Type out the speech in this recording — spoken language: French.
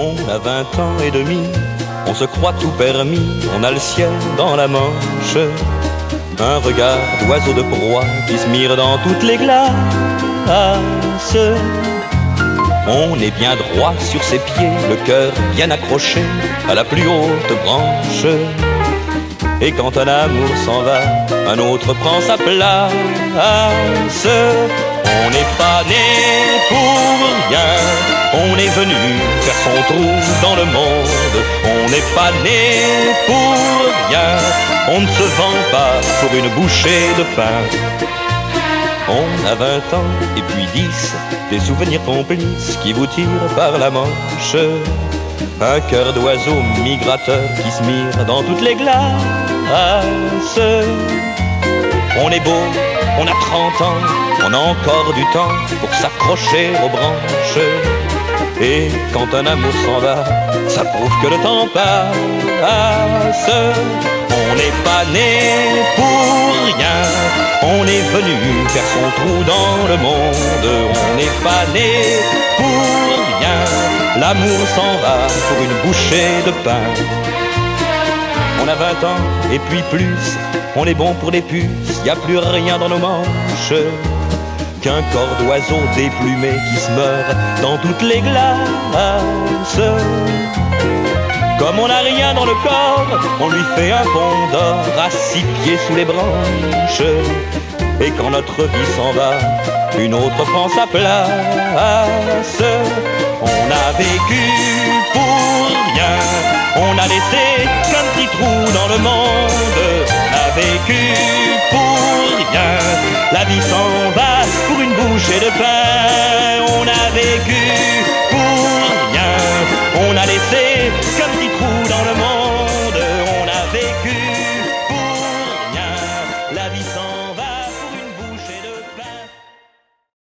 On a 20 ans et demi, on se croit tout permis, on a le ciel dans la manche. Un regard d'oiseau de proie qui se mire dans toutes les glaces. On est bien droit sur ses pieds, le cœur bien accroché à la plus haute branche. Et quand un amour s'en va, un autre prend sa place. On n'est pas né pour rien, on est venu faire son trou dans le monde. On n'est pas né pour rien, on ne se vend pas pour une bouchée de pain. On a 20 ans et puis 10, des souvenirs complices qui vous tirent par la manche. Un cœur d'oiseau migrateur qui se mire dans toutes les glaces. On est beau, on a 30 ans, on a encore du temps pour s'accrocher aux branches. Et quand un amour s'en va, ça prouve que le temps passe. On n'est pas né pour rien, on est venu faire son trou dans le monde. On n'est pas né pour rien, l'amour s'en va pour une bouchée de pain. On a 20 ans et puis plus, on est bon pour les puces, y a plus rien dans nos manches qu'un corps d'oiseau déplumé qui se meurt dans toutes les glaces. Comme on n'a rien dans le corps, on lui fait un pont d'or à 6 pieds sous les branches. Et quand notre vie s'en va, une autre prend sa place. On a vécu pour rien, on a laissé qu'un petit trou dans le monde. On a vécu pour rien, la vie s'en va pour une bouchée de pain. On a